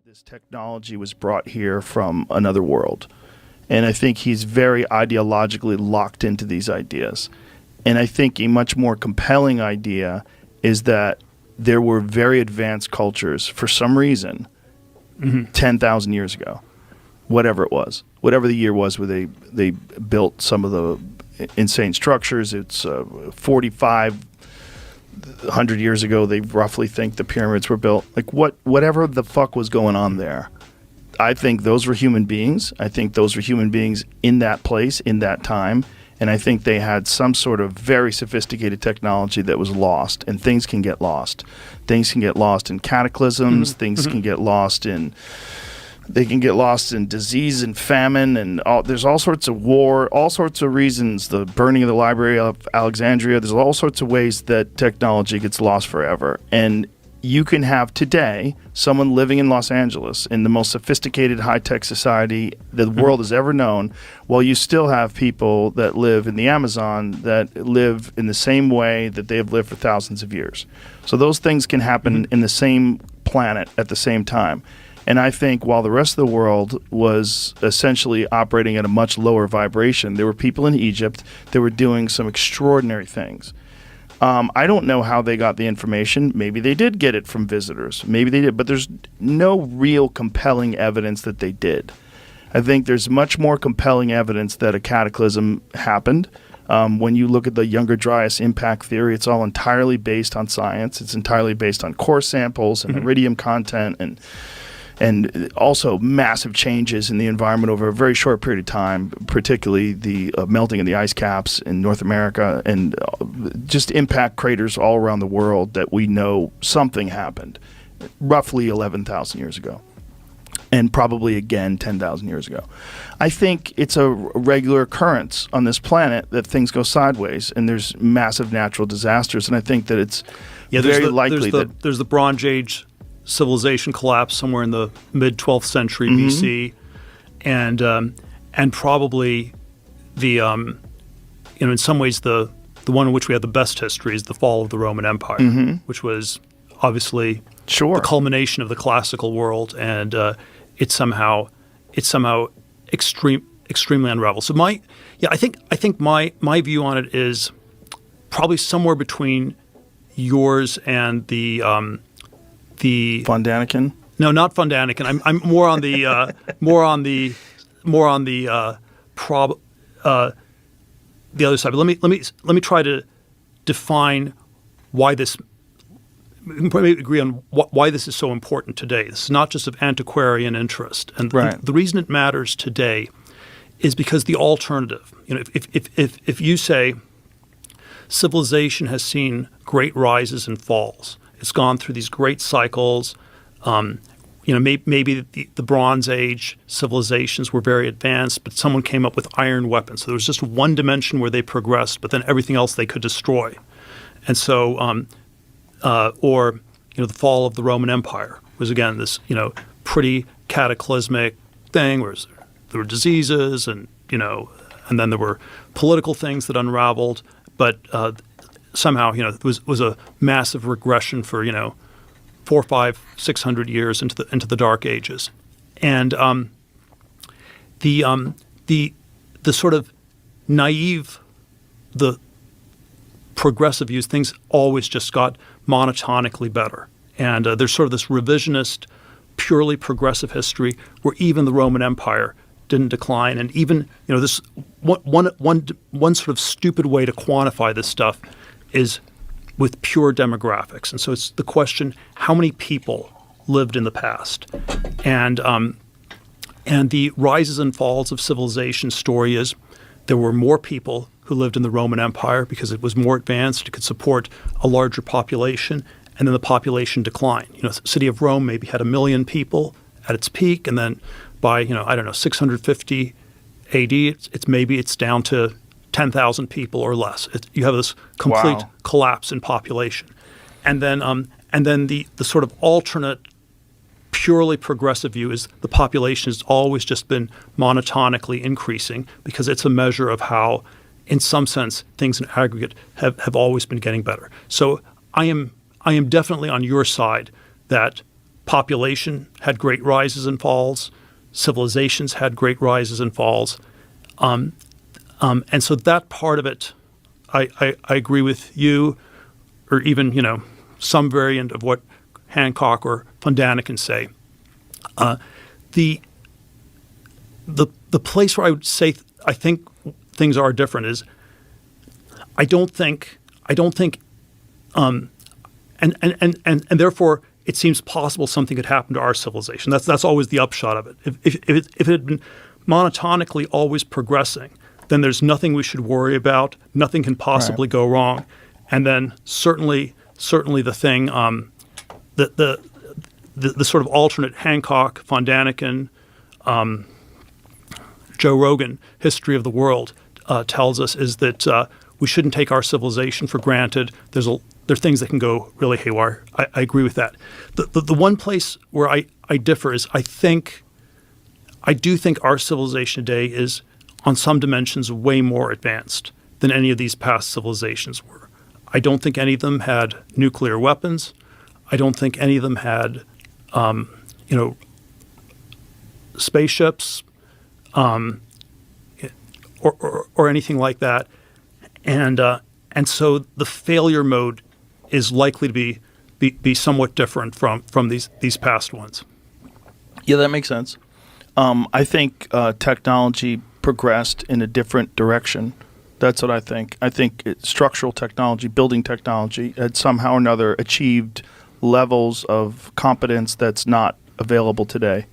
this technology was brought here from another world. And I think he's very ideologically locked into these ideas. And I think a much more compelling idea is that there were very advanced cultures for some reason 10,000 years ago, whatever it was, whatever the year was where they built some of the insane structures. It's 4,500 years ago, they roughly think the pyramids were built. Like whatever the fuck was going on there, I think those were human beings. I think those were human beings in that place, in that time. And I think they had some sort of very sophisticated technology that was lost. And things can get lost. Things can get lost in cataclysms. Things can get lost in... They can get lost in disease and famine, and there's all sorts of war, all sorts of reasons. The burning of the Library of Alexandria, there's all sorts of ways that technology gets lost forever. And you can have today someone living in Los Angeles in the most sophisticated high-tech society the world has ever known, while you still have people that live in the Amazon that live in the same way that they have lived for thousands of years. So those things can happen in the same planet at the same time. And I think while the rest of the world was essentially operating at a much lower vibration, there were people in Egypt that were doing some extraordinary things. I don't know how they got the information. Maybe they did get it from visitors. Maybe they did. But there's no real compelling evidence that they did. I think there's much more compelling evidence that a cataclysm happened. When you look at the Younger Dryas impact theory, it's all entirely based on science. It's entirely based on core samples and iridium content and also massive changes in the environment over a very short period of time, particularly the melting of the ice caps in North America and just impact craters all around the world that we know something happened roughly 11,000 years ago and probably again 10,000 years ago. I think it's a regular occurrence on this planet that things go sideways and there's massive natural disasters, and I think that it's very likely that... There's the Bronze Age civilization collapse somewhere in the mid-12th century BC, and probably the in some ways the one in which we have the best history is the fall of the Roman Empire, which was obviously the culmination of the classical world, and it's somehow extremely unraveled. So I think my view on it is probably somewhere between yours and the Von Daniken? No, not Von Daniken. I'm more on the the other side. But let me try to define why this. We can probably agree on why this is so important today. This is not just of antiquarian interest, and the reason it matters today is because the alternative. If you say civilization has seen great rises and falls. It's gone through these great cycles. Maybe the Bronze Age civilizations were very advanced, but someone came up with iron weapons. So there was just one dimension where they progressed, but then everything else they could destroy. And so, the fall of the Roman Empire was again this pretty cataclysmic thing where there were diseases and then there were political things that unraveled, but somehow, it was a massive regression for 400, 500, 600 years into the Dark Ages, and the sort of naive, the progressive views, things always just got monotonically better, and there's sort of this revisionist, purely progressive history where even the Roman Empire didn't decline, and even this one sort of stupid way to quantify this stuff is with pure demographics. And so it's the question, how many people lived in the past? And the rises and falls of civilization story is there were more people who lived in the Roman Empire because it was more advanced, it could support a larger population, and then the population declined. The city of Rome maybe had 1 million people at its peak, and then by 650 AD, it's down to 10,000 people or less. You have this complete collapse in population, and then the sort of alternate, purely progressive view is the population has always just been monotonically increasing because it's a measure of how, in some sense, things in aggregate have always been getting better. So I am definitely on your side that population had great rises and falls. Civilizations had great rises and falls. And so that part of it, I agree with you, or even, some variant of what Hancock or von Daniken say. The place where I would say I think things are different is I don't think and therefore it seems possible something could happen to our civilization. That's always the upshot of it. If it had been monotonically always progressing, then there's nothing we should worry about. Nothing can possibly go wrong. And then certainly the thing, the sort of alternate Hancock, von Daniken, Joe Rogan history of the world tells us is that we shouldn't take our civilization for granted. There are things that can go really haywire. I agree with that. The one place where I differ is I do think our civilization today is on some dimensions way more advanced than any of these past civilizations were. I don't think any of them had nuclear weapons. I don't think any of them had, spaceships, or anything like that. And so the failure mode is likely to be somewhat different from these past ones. Yeah, that makes sense. I think technology progressed in a different direction. That's what I think. I think structural technology, building technology, had somehow or another achieved levels of competence that's not available today.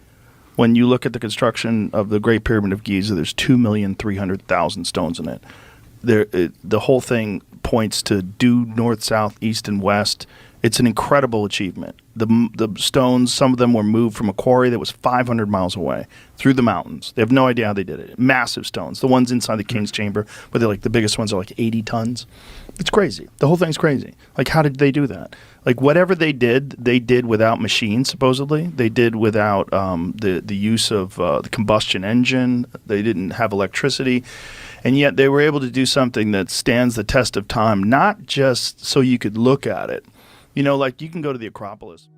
When you look at the construction of the Great Pyramid of Giza, there's 2,300,000 stones in it. The whole thing points to due north, south, east, and west. It's an incredible achievement. The stones, some of them were moved from a quarry that was 500 miles away through the mountains. They have no idea how they did it. Massive stones. The ones inside the king's chamber, where they're like the biggest ones are like 80 tons. It's crazy. The whole thing's crazy. Like, how did they do that? Like, whatever they did without machines, supposedly. They did without the use of the combustion engine. They didn't have electricity. And yet they were able to do something that stands the test of time, not just so you could look at it. Like you can go to the Acropolis.